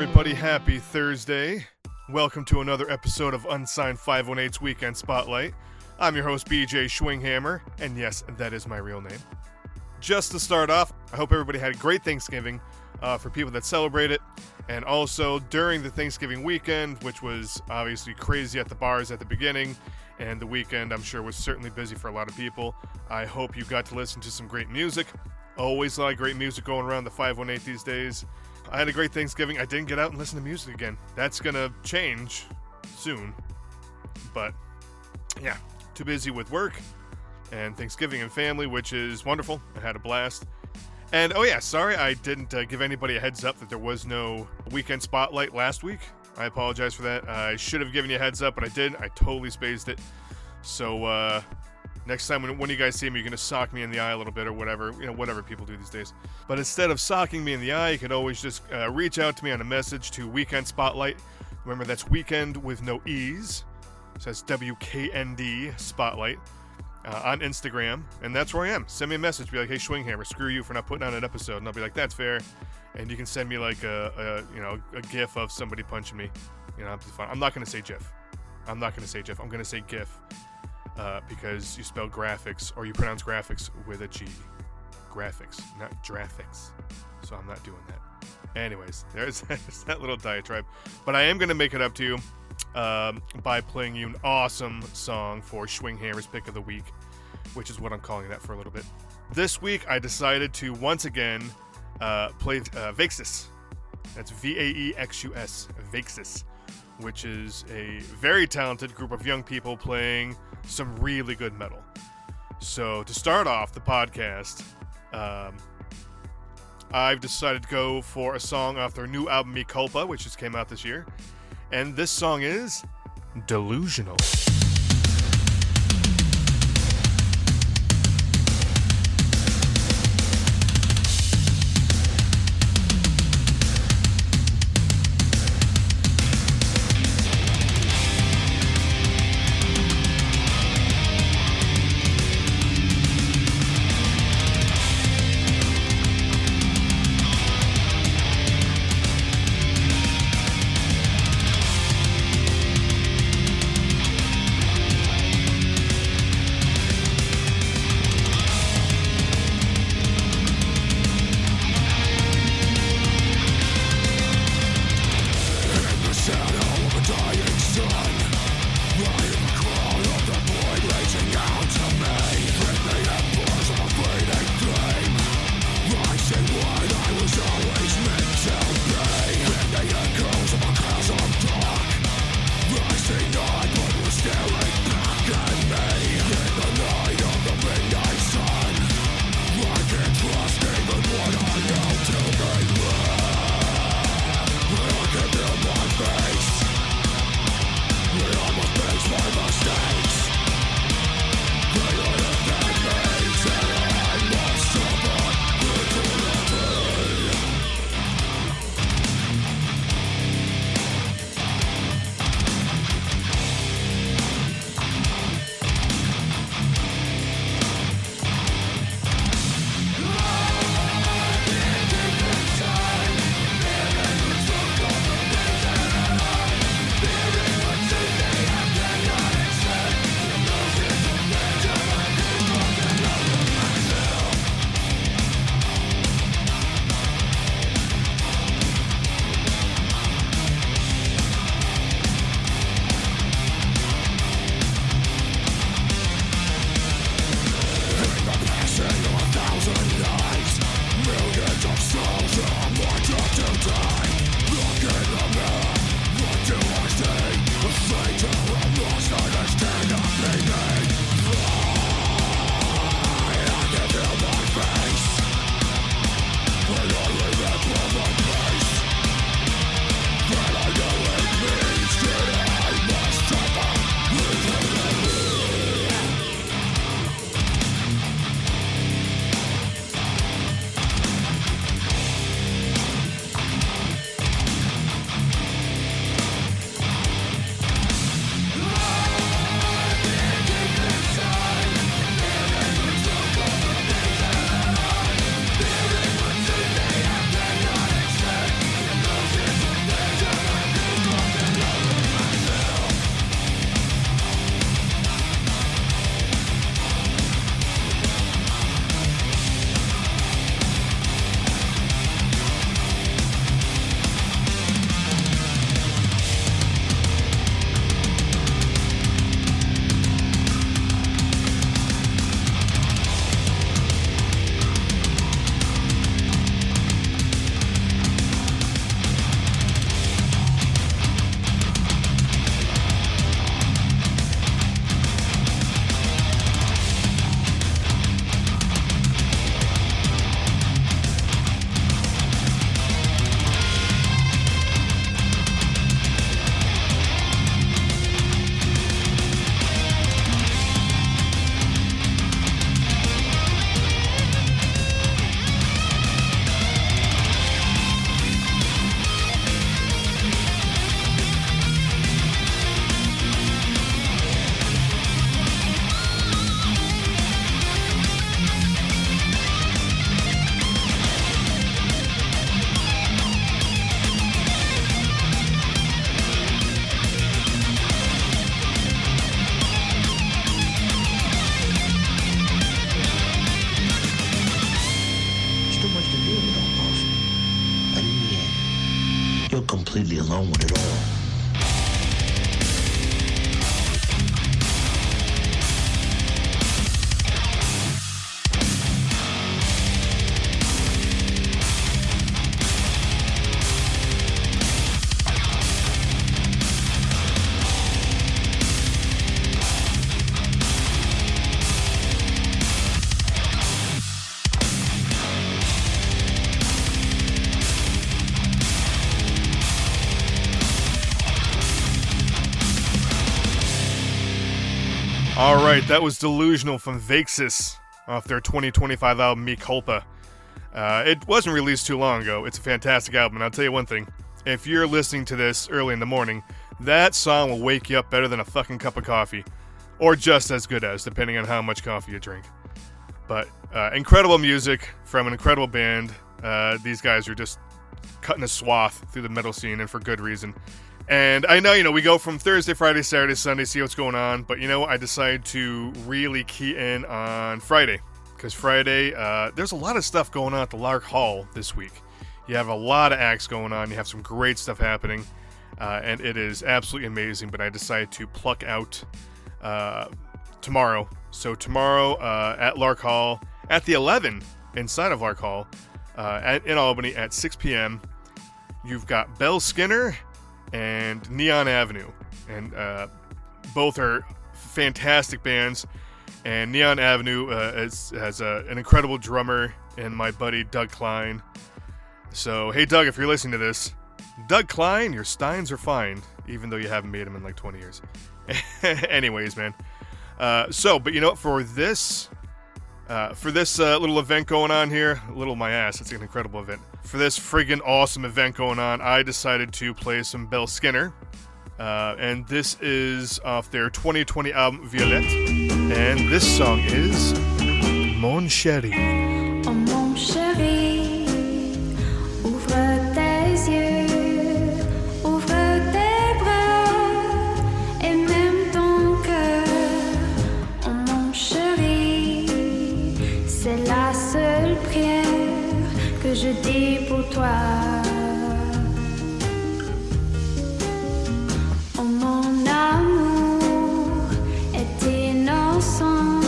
everybody. Happy Thursday. Welcome to another episode of Unsigned518's Weekend Spotlight. I'm your host, BJ Schwinghammer, and yes, that is my real name. Just to start off, I hope everybody had a great Thanksgiving for people that celebrate it, and also during the Thanksgiving weekend, which was obviously crazy at the bars at the beginning, and the weekend, I'm sure, was certainly busy for a lot of people. I hope you got to listen to some great music. Always a lot of great music going around the 518 these days. I had a great Thanksgiving. I didn't get out and listen to music again. That's gonna change soon. But, yeah, too busy with work and Thanksgiving and family, which is wonderful. I had a blast. And, oh yeah, sorry I didn't give anybody a heads up that there was no Weekend Spotlight last week. I apologize for that. I should have given you a heads up, but I didn't. I totally spaced it. So, next time when you guys see me, you're going to sock me in the eye a little bit or whatever, whatever people do these days. But instead of socking me in the eye, you could always just reach out to me on a message to Weekend Spotlight. Remember, that's weekend with no E's. So that's WKND Spotlight on Instagram. And that's where I am. Send me a message. Be like, hey, Schwinghammer, screw you for not putting on an episode. And I'll be like, that's fair. And you can send me like a GIF of somebody punching me. It's fun. I'm not going to say GIF. I'm going to say GIF. Because you spell graphics, or you pronounce graphics with a G. Graphics, not graphics. So I'm not doing that. Anyways, there's that little diatribe. But I am going to make it up to you by playing you an awesome song for Schwinghammer's Pick of the Week, which is what I'm calling that for a little bit. This week, I decided to once again play Vexus. That's Vaexus, Vexus, which is a very talented group of young people playing some really good metal. So to start off the podcast, I've decided to go for a song off their new album, Mi Culpa, which just came out this year. And this song is Delusional. You're completely alone with it all. Alright, that was Delusional from Vexus off their 2025 album Me Culpa. It wasn't released too long ago. It's a fantastic album, and I'll tell you one thing. If you're listening to this early in the morning, that song will wake you up better than a fucking cup of coffee. Or just as good as, depending on how much coffee you drink. But incredible music from an incredible band. These guys are just cutting a swath through the metal scene, and for good reason. And I know, we go from Thursday, Friday, Saturday, Sunday, see what's going on. But, I decided to really key in on Friday. Because Friday, there's a lot of stuff going on at the Lark Hall this week. You have a lot of acts going on. You have some great stuff happening. And it is absolutely amazing. But I decided to pluck out tomorrow. So tomorrow at Lark Hall, at the 11 inside of Lark Hall, in Albany at 6 p.m., you've got Belle Skinner and Neon Avenue, and both are fantastic bands. And Neon Avenue has an incredible drummer in my buddy Doug Klein. So hey Doug, if you're listening to this, Doug Klein, your Steins are fine, even though you haven't made them in like 20 years. Anyways, man. For this little event going on here, little my ass, it's an incredible event. For this friggin' awesome event going on, I decided to play some Belle Skinner. And this is off their 2020 album, Violette. And this song is Mon Chéri. Oh mon chéri, ouvre tes yeux, ouvre tes bras et même ton cœur. Oh mon chéri, c'est la seule prière que je dis pour toi. Oh mon amour est innocent,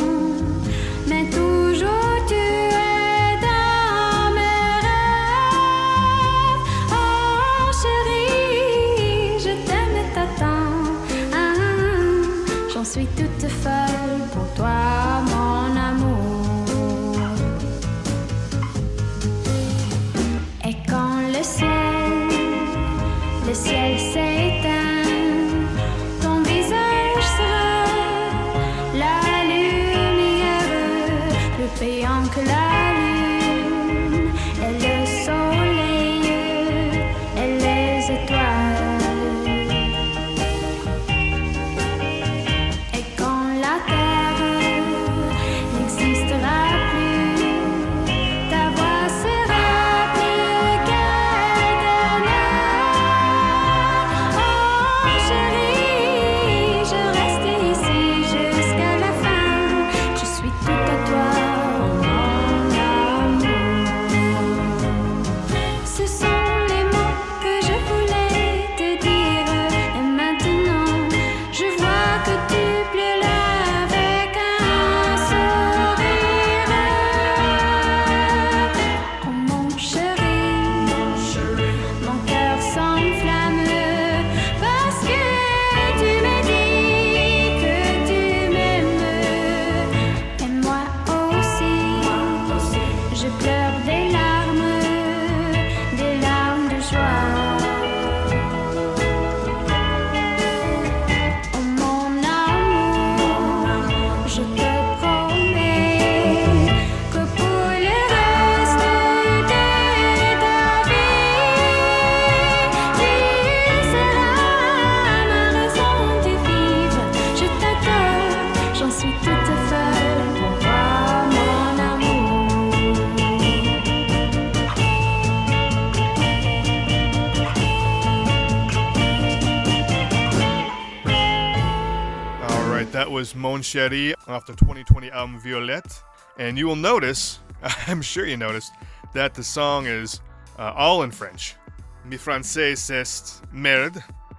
mais toujours tu es dans mes rêves. Oh chérie, je t'aime et t'attends. J'en suis toute folle pour toi, mon amour. Et quand le ciel s'éteint, ton visage sera la lumière, plus brillant que la lune, et le soleil et les étoiles. Et quand la terre n'existera plus, ta voix sera plus qu'éternelle. Oh chérie, je reste ici jusqu'à la fin. Je suis tout à toi, mon amour. Ce sont les mots que je voulais te dire. Et maintenant, je vois que tu pleures avec un sourire. Oh mon chéri, mon cœur s'enflamme parce que tu me dis que tu m'aimes. Et moi aussi, je pleure des larmes de joie. Oh mon amour, je te promets que pour le reste de ta vie, tu seras ma raison de vivre. Je t'adore, j'en suis toute folle pour toi, mon amour. Alright, that was Mon Chéri off the 2020 album Violette. And you will notice, I'm sure you noticed, that the song is all in French. Mi français c'est merde.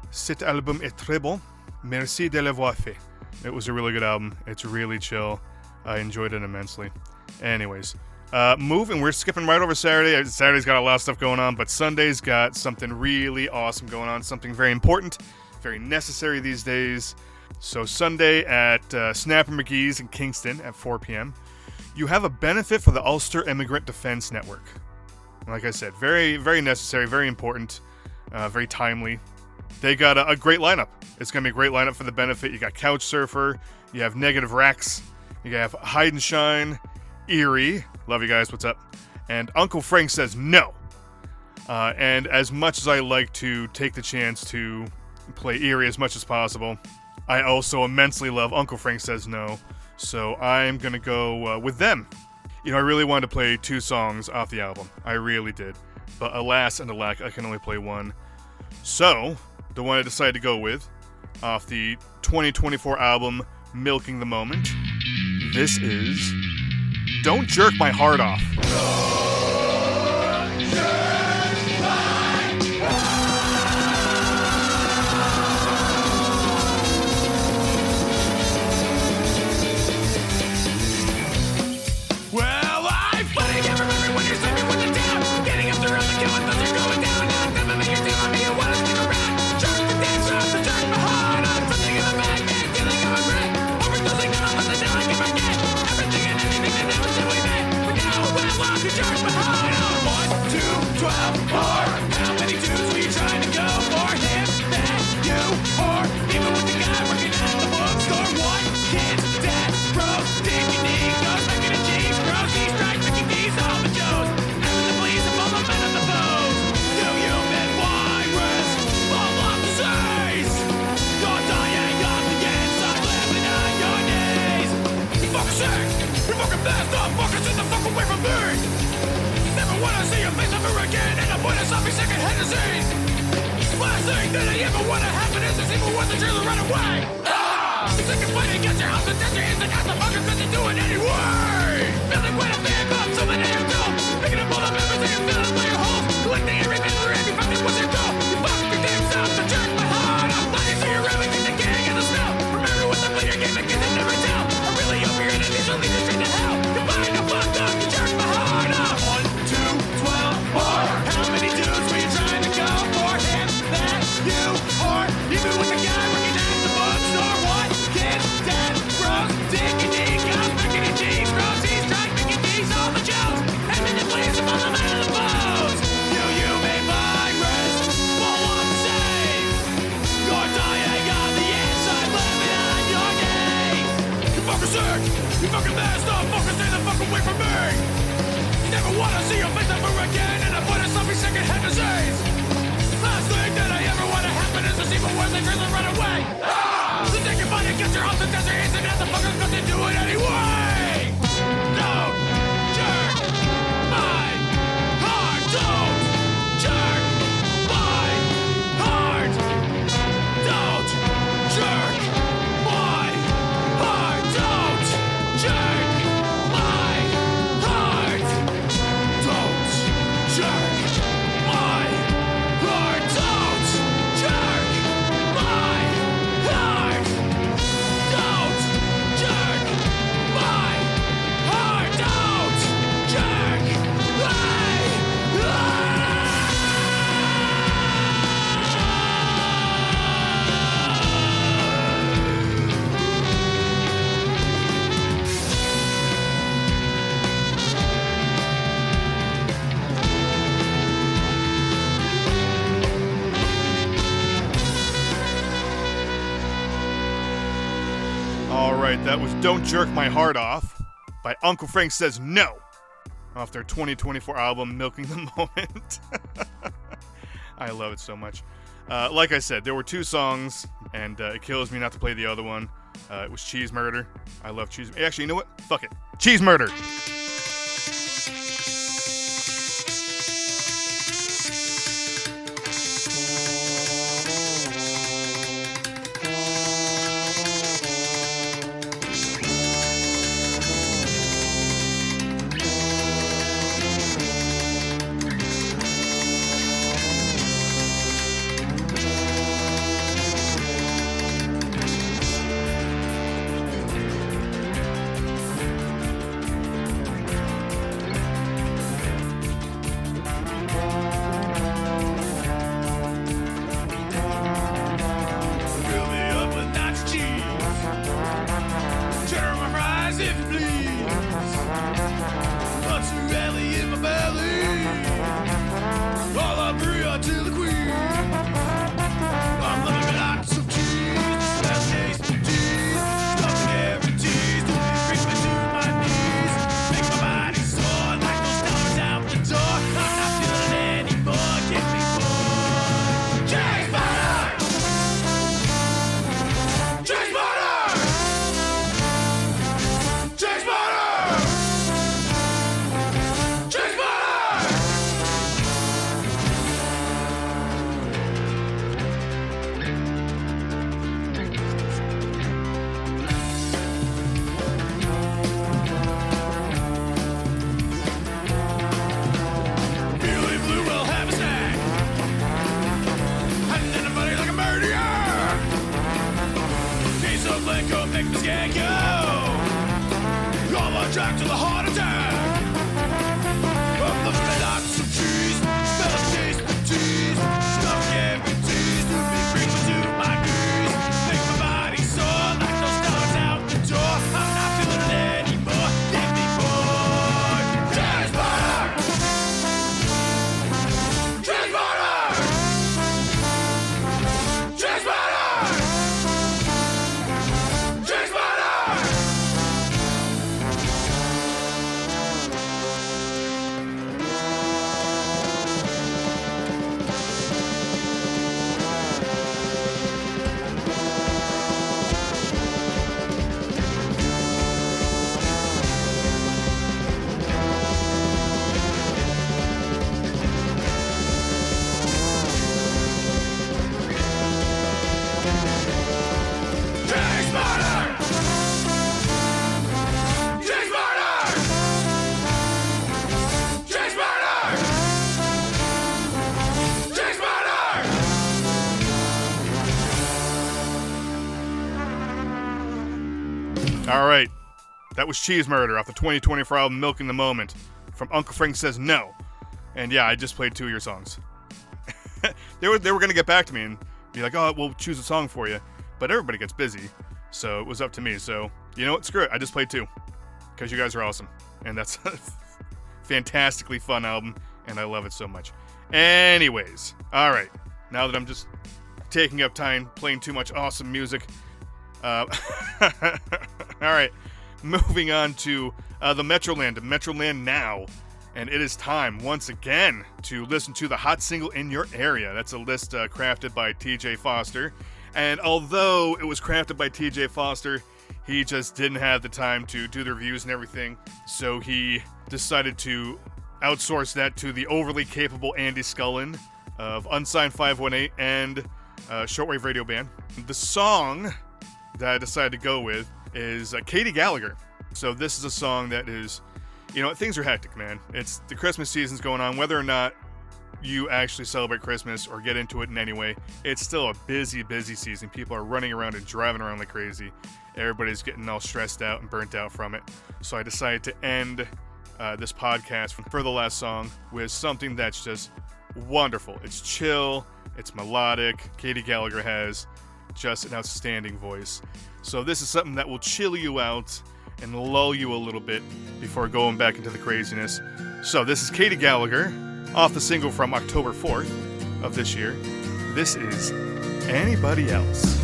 Cet album est très bon. Merci de l'avoir fait. It was a really good album. It's really chill. I enjoyed it immensely. Anyways, and we're skipping right over Saturday. Saturday's got a lot of stuff going on, but Sunday's got something really awesome going on. Something very important, very necessary these days. So Sunday at Snapper McGee's in Kingston at 4 p.m., you have a benefit for the Ulster Immigrant Defense Network. Like I said, very, very necessary, very important, very timely. They got a great lineup. It's going to be a great lineup for the benefit. You got Couch Surfer, you have Negative Rex, you have Hide and Shine, Eerie, love you guys, what's up? And Uncle Frank Says No. And as much as I like to take the chance to play Eerie as much as possible, I also immensely love Uncle Frank Says No, so I'm going to go with them. You know, I really wanted to play 2 songs off the album. I really did. But alas and alack, I can only play one. So, the one I decided to go with, off the 2024 album, Milking the Moment, this is Don't Jerk My Heart Off. That was Don't Jerk My Heart Off by Uncle Frank Says No off their 2024 album Milking the Moment. I love it so much. Like I said, there were 2 songs, and it kills me not to play the other one. It was Cheese Murder. I love Cheese. Actually, you know what? Fuck it. Cheese Murder. make me scared you. You're my drag to the heart attack. From the phyllox of cheese, tease. Don't give me tease, to me, bring me to my knees. Make my body sore like those stars out the door. I'm not feeling it anymore. Give me more. Transporter! Transporter! Transporter! Transporter! All right, that was Cheese Murder off the 2024 album Milking the Moment from Uncle Frank Says No. And yeah, I just played 2 of your songs. they were going to get back to me and be like, oh, we'll choose a song for you. But everybody gets busy, so it was up to me. So, you know what? Screw it. I just played 2 because you guys are awesome. And that's a fantastically fun album, and I love it so much. Anyways, all right. Now that I'm just taking up time playing too much awesome music, all right, moving on to the Metroland Now, and it is time once again to listen to the hot single in your area. That's a list crafted by TJ Foster, and although it was crafted by TJ Foster, he just didn't have the time to do the reviews and everything, so he decided to outsource that to the overly capable Andy Scullin of Unsigned518 and Shortwave Radio Band. The song that I decided to go with is Katie Gallagher. So this is a song that is, you know, things are hectic, man. It's the Christmas season's going on. Whether or not you actually celebrate Christmas or get into it in any way, it's still a busy season. People are running around and driving around like crazy. Everybody's getting all stressed out and burnt out from it. So I decided to end this podcast for the last song with something that's just wonderful. It's chill, it's melodic. Katie Gallagher has just an outstanding voice. So this is something that will chill you out and lull you a little bit before going back into the craziness. So this is Katie Gallagher off the single from October 4th of this year. This is Anybody Else.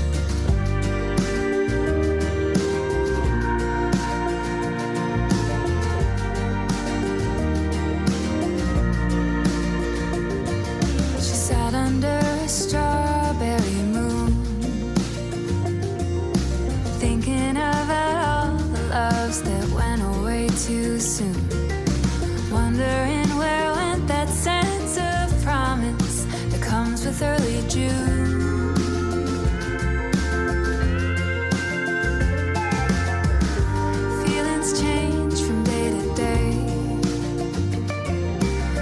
She sat under a strawberry moon, thinking about all the loves that went away too soon, wondering where went that sense of promise that comes with early June. Feelings change from day to day,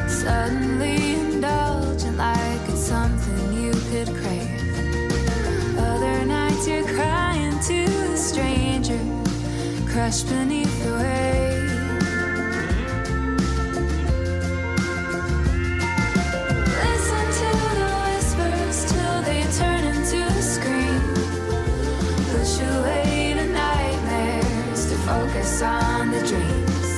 suddenly indulgent like it's something you could crave. Other nights you're crying to a stranger, crushed beneath the weight. Listen to the whispers till they turn into a scream. Push away the nightmares to focus on the dreams.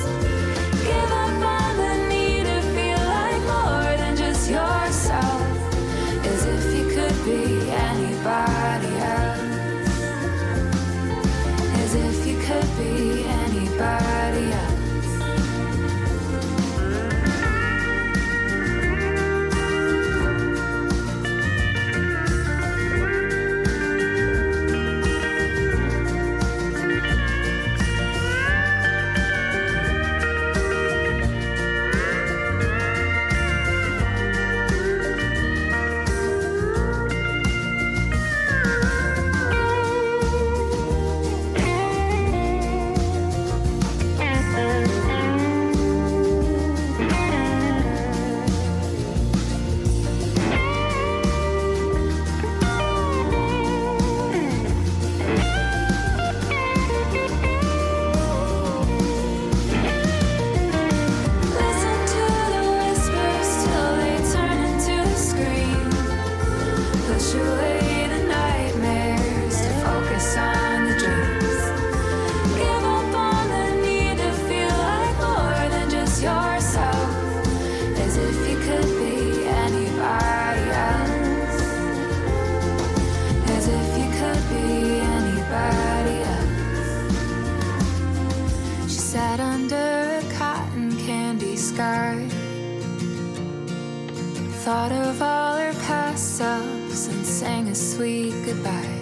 Give up on the need to feel like more than just yourself, as if you could be anybody else, as if you could be anybody else. thought of all her past selves and sang a sweet goodbye.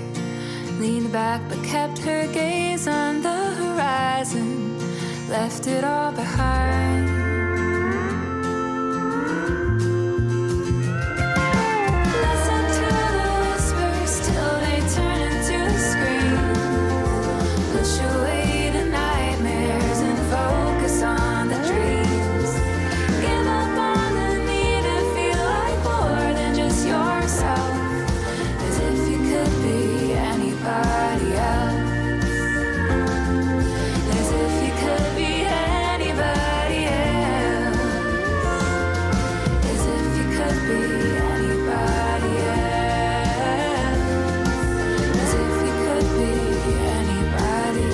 Leaned back but kept her gaze on the horizon, left it all behind. Listen to the whispers till they turn into a scream. Push away the nightmares and focus on the dreams. Give up on the need to feel like more than just yourself, as if you could be anybody else. As if you could be anybody else. As if you could be anybody else. As if you could be anybody.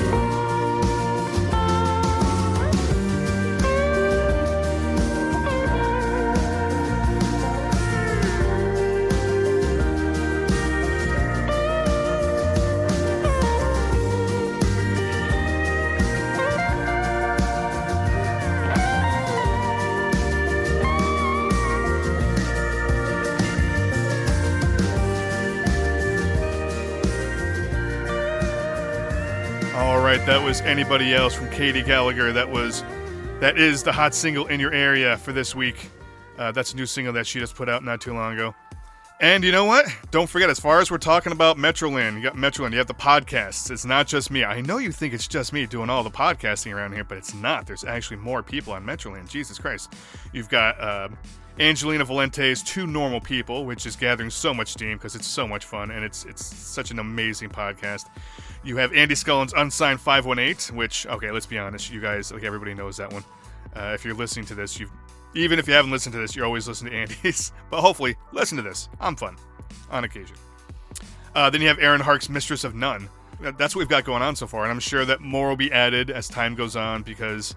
All right, that was Anybody Else from Katie Gallagher. That is the hot single in your area for this week. That's a new single that she just put out not too long ago. And you know what? Don't forget, as far as we're talking about Metroland, you got Metroland, you have the podcasts. It's not just me. I know you think it's just me doing all the podcasting around here, but it's not. There's actually more people on Metroland. Jesus Christ. You've got Angelina Valente's Two Normal People, which is gathering so much steam because it's so much fun, and it's such an amazing podcast. You have Andy Scullin's Unsigned518, which, okay, let's be honest, you guys, like everybody knows that one. If you're listening to this, even if you haven't listened to this, you're always listening to Andy's. But hopefully, listen to this. I'm fun. On occasion. Then you have Aaron Hark's Mistress of None. That's what we've got going on so far, and I'm sure that more will be added as time goes on because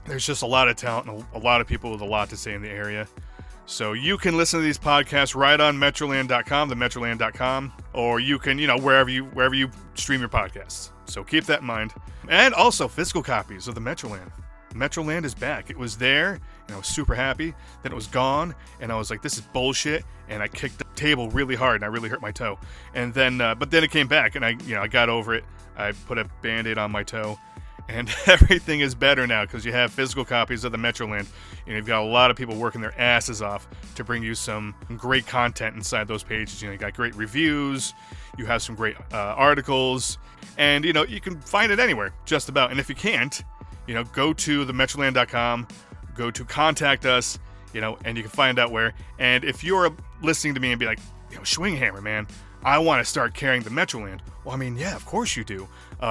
there's just a lot of talent and a lot of people with a lot to say in the area. So you can listen to these podcasts right on Metroland.com, the Metroland.com, or you can, wherever you stream your podcasts. So keep that in mind. And also physical copies of the Metroland. Metroland is back. It was there, and I was super happy. Then it was gone, and I was like, this is bullshit. And I kicked the table really hard, and I really hurt my toe. And then, but then it came back, and I got over it. I put a Band-Aid on my toe, and everything is better now because you have physical copies of the Metroland. And you've got a lot of people working their asses off to bring you some great content inside those pages. You got great reviews. You have some great articles, and you can find it anywhere, just about. And if you can't, go to the Metroland.com, go to contact us, and you can find out where. And if you're listening to me and be like, Schwinghammer, man, I want to start carrying the Metroland. Well, I mean, yeah, of course you do.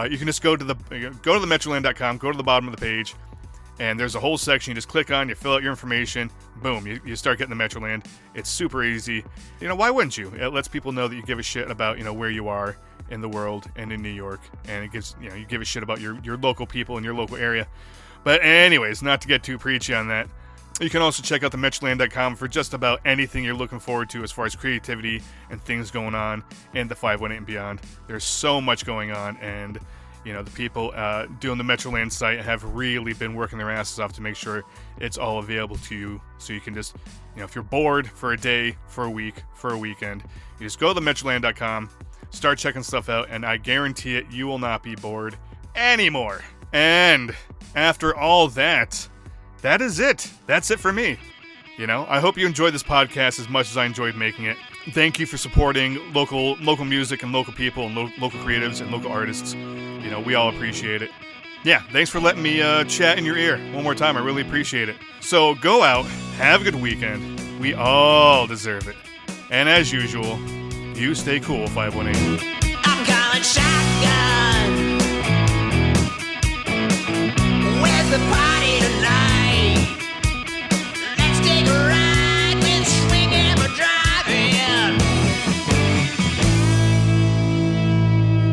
You can just go to the Metroland.com, go to the bottom of the page, and there's a whole section you just click on, you fill out your information, boom, you start getting the Metroland. It's super easy. Why wouldn't you? It lets people know that you give a shit about, where you are in the world and in New York, and it gives, you give a shit about your local people in your local area. But anyways, not to get too preachy on that, you can also check out the Metroland.com for just about anything you're looking forward to as far as creativity and things going on in the 518 and beyond. There's so much going on, and the people doing the Metroland site have really been working their asses off to make sure it's all available to you, so you can just, if you're bored for a day, for a week, for a weekend, you just go to the Metroland.com, start checking stuff out, and I guarantee it, you will not be bored anymore. And after all that is it. That's it for me. I hope you enjoyed this podcast as much as I enjoyed making it. Thank you for supporting local music and local people and local creatives and local artists. We all appreciate it. Yeah, thanks for letting me chat in your ear one more time. I really appreciate it. So go out, have a good weekend. We all deserve it. And as usual, you stay cool, 518. I'm calling shotgun. Where's the party tonight? Let's take a ride with Schwinghammer driving.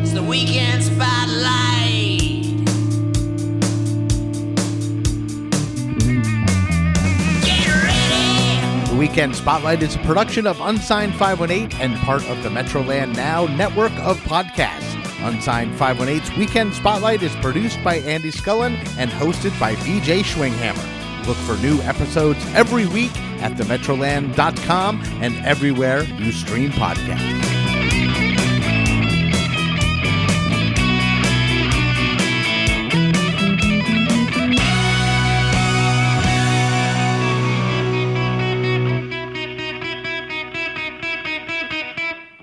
It's the weekend spotlight. Get ready. The Weekend Spotlight is a production of Unsigned518 and part of the Metroland Now network of podcasts. Unsigned518's Weekend Spotlight is produced by Andy Scullin and hosted by BJ Schwinghammer. Look for new episodes every week at themetroland.com and everywhere you stream podcasts.